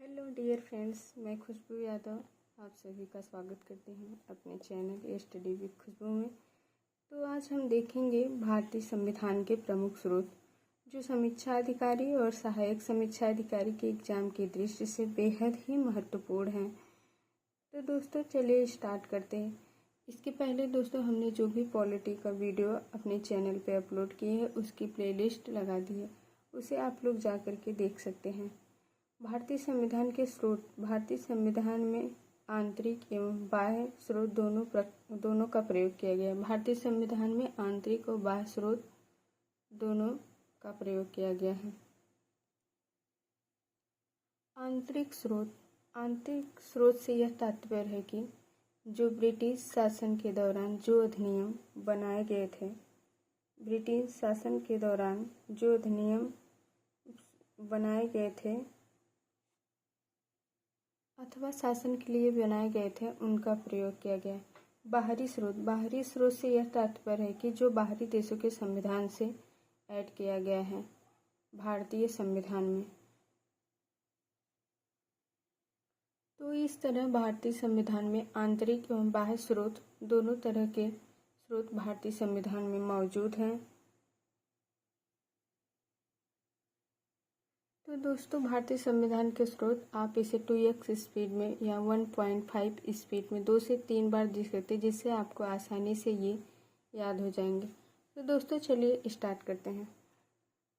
Hello dear friends, मैं खुशबू यादव आप सभी का स्वागत करती हूँ अपने चैनल ए स्टडी विद खुशबू में। तो आज हम देखेंगे भारतीय संविधान के प्रमुख स्रोत जो समीक्षा अधिकारी और सहायक समीक्षा अधिकारी के एग्जाम की दृष्टि से बेहद ही महत्वपूर्ण हैं। तो दोस्तों चलिए स्टार्ट करते हैं। इसके पहले दोस्तों हमने जो भी पॉलिटी का वीडियो अपने चैनल पे अपलोड किए है उसकी प्लेलिस्ट लगा दी है, उसे आप लोग जा कर के देख सकते हैं। भारतीय संविधान के स्रोत। भारतीय संविधान में आंतरिक एवं बाह्य स्रोत दोनों का प्रयोग किया गया है। भारतीय संविधान में आंतरिक और बाह्य स्रोत दोनों का प्रयोग किया गया है। आंतरिक स्रोत से यह तात्पर्य है कि जो ब्रिटिश शासन के दौरान जो अधिनियम बनाए गए थे, ब्रिटिश शासन के दौरान जो अधिनियम बनाए गए थे अथवा शासन के लिए बनाए गए थे उनका प्रयोग किया गया। बाहरी स्रोत से यह तात्पर्य है कि जो बाहरी देशों के संविधान से ऐड किया गया है भारतीय संविधान में। तो इस तरह भारतीय संविधान में आंतरिक एवं बाह्य स्रोत दोनों तरह के स्रोत भारतीय संविधान में मौजूद हैं। तो दोस्तों भारतीय संविधान के स्रोत आप इसे 2x स्पीड में या 1.5 स्पीड में 2 से 3 बार देख सकते हैं, जिससे आपको आसानी से ये याद हो जाएंगे। तो दोस्तों चलिए स्टार्ट करते हैं।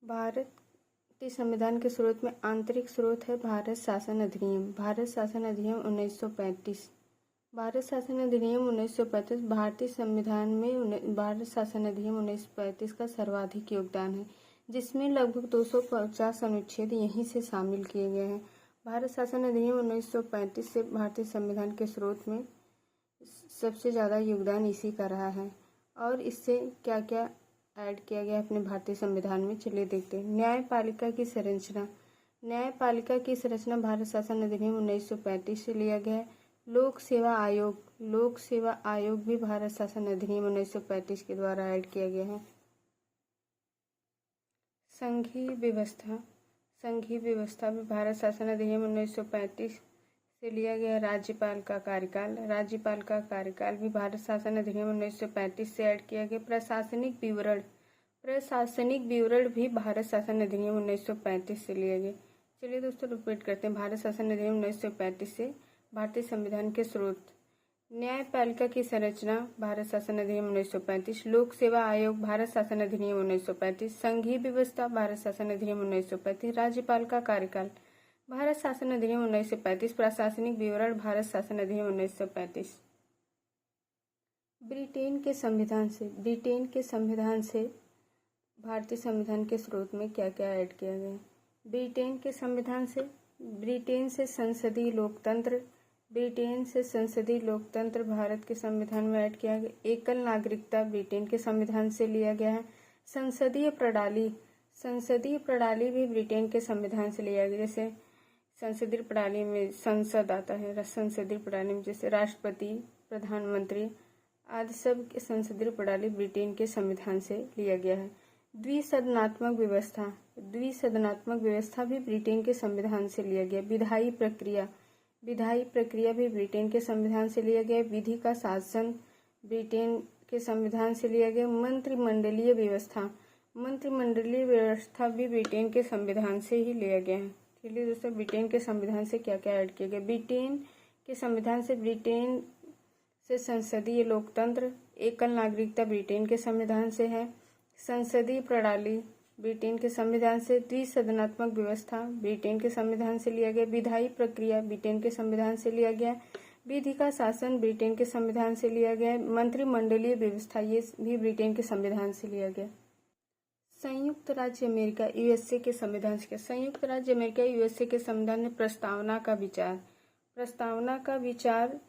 भारतीय संविधान के स्रोत में आंतरिक स्रोत है भारत शासन अधिनियम। भारत शासन अधिनियम 1935। भारत शासन अधिनियम 1935 भारतीय संविधान में भारत शासन अधिनियम 1935 का सर्वाधिक योगदान है, जिसमें लगभग 250 अनुच्छेद यहीं से शामिल किए गए हैं। भारत शासन अधिनियम 1935 से भारतीय संविधान के स्रोत में सबसे ज़्यादा योगदान इसी का रहा है। और इससे क्या क्या ऐड किया गया अपने भारतीय संविधान में, चलिए देखते हैं। न्यायपालिका की संरचना। न्यायपालिका की संरचना भारत शासन अधिनियम 1935 से लिया गया है। लोक सेवा आयोग भी भारत शासन अधिनियम 1935 के द्वारा ऐड किया गया है। संघीय व्यवस्था भी भारत शासन अधिनियम 1935 से लिया गया। राज्यपाल का कार्यकाल भी भारत शासन अधिनियम 1935 से ऐड किया गया। प्रशासनिक विवरण भी भारत शासन अधिनियम 1935 से लिया गया। चलिए दोस्तों रिपीट करते हैं। भारत शासन अधिनियम 1935 से भारतीय संविधान के स्रोत। न्यायपालिका की संरचना भारत शासन अधिनियम 1935। लोक सेवा आयोग भारत शासन अधिनियम 1935। संघीय व्यवस्था भारत शासन अधिनियम 1935। राज्यपाल का कार्यकाल भारत शासन अधिनियम 1935। प्रशासनिक विवरण भारत शासन अधिनियम 1935। ब्रिटेन के संविधान से भारतीय संविधान के स्रोत में क्या क्या ऐड किया गया। ब्रिटेन से संसदीय लोकतंत्र भारत के संविधान में ऐड किया गया। एकल नागरिकता ब्रिटेन के संविधान से लिया गया है। संसदीय प्रणाली भी ब्रिटेन के संविधान से लिया गया। जैसे संसदीय प्रणाली में संसद आता है, संसदीय प्रणाली में जैसे राष्ट्रपति, प्रधानमंत्री आदि सब के संसदीय प्रणाली ब्रिटेन के संविधान से लिया गया है। द्विसदनात्मक व्यवस्था भी ब्रिटेन के संविधान से लिया गया। विधायी प्रक्रिया भी ब्रिटेन के संविधान से लिया गया। विधि का शासन ब्रिटेन के संविधान से लिया गया। मंत्रिमंडलीय व्यवस्था भी ब्रिटेन के संविधान से ही लिया गया है। चलिए दोस्तों ब्रिटेन के संविधान से क्या क्या ऐड किया गया। ब्रिटेन के संविधान से संसदीय लोकतंत्र, एकल नागरिकता ब्रिटेन के संविधान से है। संसदीय प्रणाली ब्रिटेन के संविधान से। द्विसदनात्मक व्यवस्था ब्रिटेन के संविधान से लिया गया। विधायी प्रक्रिया ब्रिटेन के संविधान से लिया गया। विधि का शासन ब्रिटेन के संविधान से लिया गया। मंत्रिमंडलीय व्यवस्था ये भी ब्रिटेन के संविधान से लिया गया। संयुक्त राज्य अमेरिका यूएसए के संविधान से। संयुक्त राज्य अमेरिका यूएसए के संविधान में प्रस्तावना का विचार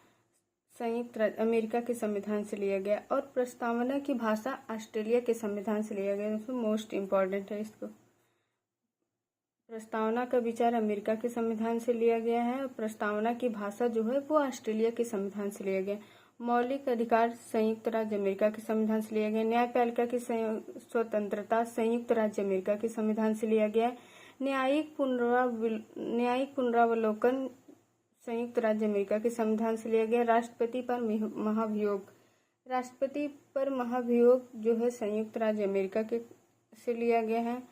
संयुक्त राज्य अमेरिका के संविधान से लिया गया। और प्रस्तावना की भाषा ऑस्ट्रेलिया के संविधान से लिया गया। दोस्तों मोस्ट इम्पॉर्टेंट है इसको। प्रस्तावना का विचार अमेरिका के संविधान से लिया गया है और प्रस्तावना की भाषा जो है वो ऑस्ट्रेलिया के संविधान से लिया गया। मौलिक अधिकार संयुक्त राज्य अमेरिका के संविधान से लिया गया। न्यायपालिका की स्वतंत्रता संयुक्त राज्य अमेरिका के संविधान से लिया गया। न्यायिक पुनरावलोकन संयुक्त राज्य अमेरिका के संविधान से लिया गया। राष्ट्रपति पर महाभियोग जो है संयुक्त राज्य अमेरिका के से लिया गया है।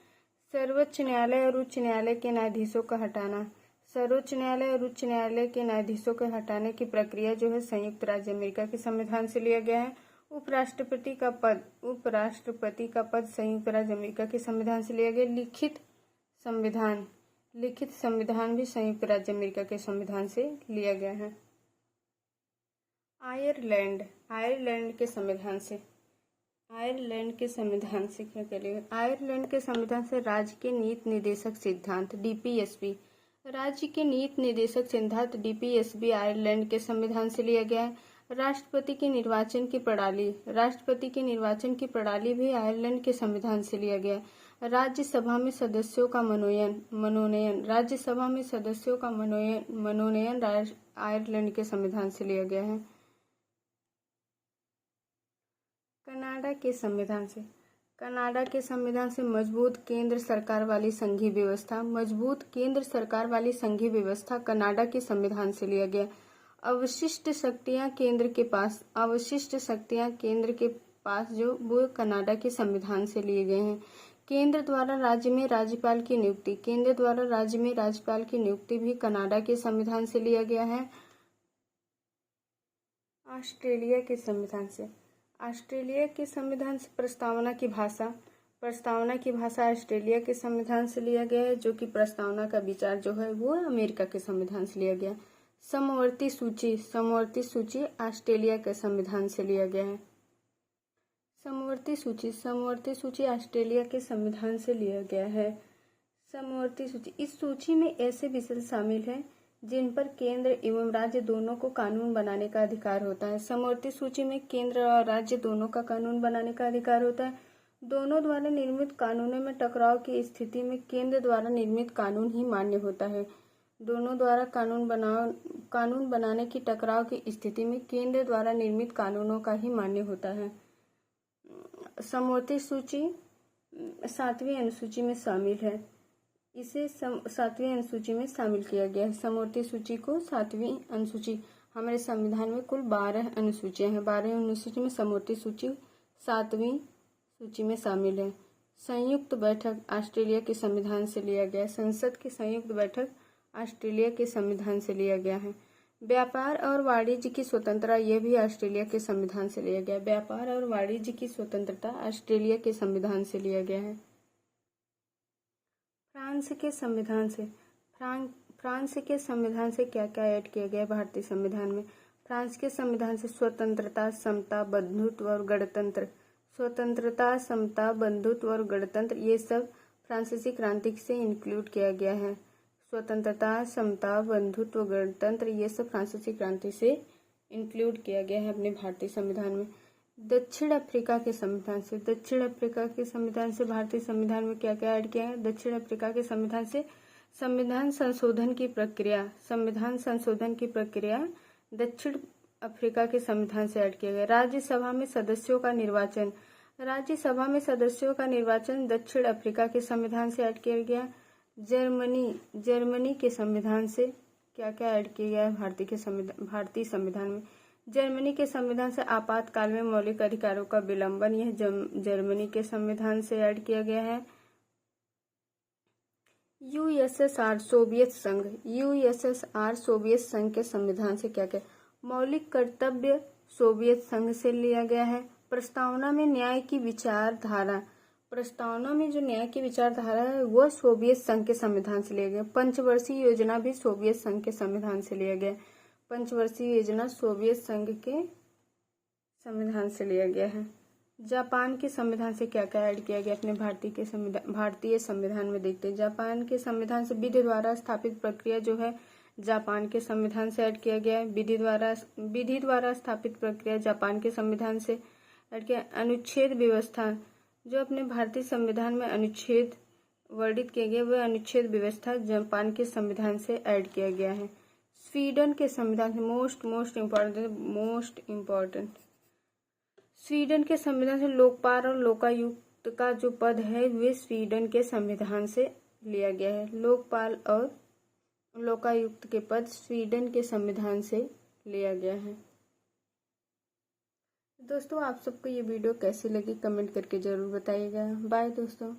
सर्वोच्च न्यायालय और उच्च न्यायालय के न्यायाधीशों का हटाना, सर्वोच्च न्यायालय और उच्च न्यायालय के न्यायाधीशों को हटाने की प्रक्रिया जो है संयुक्त राज्य अमेरिका के संविधान से लिया गया है। उपराष्ट्रपति का पद संयुक्त राज्य अमेरिका के संविधान से लिया गया। लिखित संविधान भी संयुक्त राज्य अमेरिका के संविधान से लिया गया है। आयरलैंड के संविधान से क्या करेगा? आयरलैंड के संविधान से राज्य के नीति निर्देशक सिद्धांत DPSB, राज्य के नीति निर्देशक सिद्धांत DPSB आयरलैंड के संविधान से लिया गया है। राष्ट्रपति के निर्वाचन की प्रणाली भी आयरलैंड के संविधान से लिया गया है। राज्यसभा में सदस्यों का मनोनयन आयरलैंड के संविधान से लिया गया है। कनाडा के संविधान से मजबूत केंद्र सरकार वाली संघीय व्यवस्था कनाडा के संविधान से लिया गया। अवशिष्ट शक्तियां केंद्र के पास जो वो कनाडा के संविधान से लिए गए हैं। केंद्र द्वारा राज्य में राज्यपाल की नियुक्ति भी कनाडा के संविधान से लिया गया है। ऑस्ट्रेलिया के संविधान से प्रस्तावना की भाषा ऑस्ट्रेलिया के संविधान से लिया गया है, जो कि प्रस्तावना का विचार जो है वो अमेरिका के संविधान से लिया गया। समवर्ती सूची ऑस्ट्रेलिया के संविधान से लिया गया है। समवर्ती सूची ऑस्ट्रेलिया के संविधान से लिया गया है। समवर्ती सूची, इस सूची में ऐसे विषय शामिल हैं जिन पर केंद्र एवं राज्य दोनों को कानून बनाने का अधिकार होता है। समवर्ती सूची में केंद्र और राज्य दोनों का कानून बनाने का अधिकार होता है। दोनों द्वारा निर्मित कानूनों में टकराव की स्थिति में केंद्र द्वारा निर्मित कानून ही मान्य होता है। दोनों द्वारा कानून बनाने की टकराव की स्थिति में केंद्र द्वारा निर्मित कानूनों का ही मान्य होता है। समवर्ती सूची 7वीं अनुसूची में शामिल है। इसे 7वीं अनुसूची में शामिल किया गया है। समवर्ती सूची को 7वीं अनुसूची, हमारे संविधान में कुल 12 अनुसूचियां हैं। 12 अनुसूची में समवर्ती सूची 7वीं सूची में शामिल है। संयुक्त बैठक ऑस्ट्रेलिया के संविधान से लिया गया। संसद की संयुक्त बैठक ऑस्ट्रेलिया के संविधान से लिया गया है। व्यापार और वाणिज्य की स्वतंत्रता, यह भी ऑस्ट्रेलिया के संविधान से लिया गया। व्यापार और वाणिज्य की स्वतंत्रता ऑस्ट्रेलिया के संविधान से लिया गया है। फ्रांस के संविधान से क्या क्या ऐड किया गया भारतीय संविधान में? फ्रांस के संविधान से स्वतंत्रता, समता, बंधुत्व और गणतंत्र ये सब फ्रांसीसी क्रांति से इंक्लूड किया गया है। स्वतंत्रता, समता, बंधुत्व, गणतंत्र ये सब फ्रांसीसी क्रांति से इंक्लूड किया गया है अपने भारतीय संविधान में। दक्षिण अफ्रीका के संविधान से भारतीय संविधान में क्या क्या ऐड किया है? दक्षिण अफ्रीका के संविधान से संविधान संशोधन की प्रक्रिया दक्षिण अफ्रीका के संविधान से ऐड किया गया। राज्यसभा में सदस्यों का निर्वाचन दक्षिण अफ्रीका के संविधान से ऐड किया गया। जर्मनी के संविधान से क्या क्या ऐड किया गया है भारतीय संविधान में? जर्मनी के संविधान से आपातकाल में मौलिक अधिकारों का विलंबन, यह जर्मनी के संविधान से ऐड किया गया है। यूएसएसआर सोवियत संघ के संविधान से क्या क्या? मौलिक कर्तव्य सोवियत संघ से लिया गया है। प्रस्तावना में जो न्याय की विचारधारा है वह सोवियत संघ के संविधान से लिया गया। पंचवर्षीय योजना भी सोवियत संघ के संविधान से लिया गया। पंचवर्षीय योजना सोवियत संघ के संविधान से लिया गया है। जापान के संविधान से क्या क्या ऐड किया गया अपने भारतीय संविधान में देखते हैं। जापान के संविधान से विधि द्वारा स्थापित प्रक्रिया जो है जापान के संविधान से ऐड किया गया है। विधि द्वारा स्थापित प्रक्रिया जापान के संविधान से ऐड किया। अनुच्छेद व्यवस्था, जो अपने भारतीय संविधान में अनुच्छेद वर्णित किए गए वह अनुच्छेद व्यवस्था जापान के संविधान से ऐड किया गया है। स्वीडन के संविधान से मोस्ट इम्पोर्टेंट स्वीडन के संविधान से लोकपाल और लोकायुक्त का जो पद है वे स्वीडन के संविधान से लिया गया है। लोकपाल और लोकायुक्त के पद स्वीडन के संविधान से लिया गया है। दोस्तों, आप सबको ये वीडियो कैसी लगी कमेंट करके ज़रूर बताइएगा। बाय दोस्तों।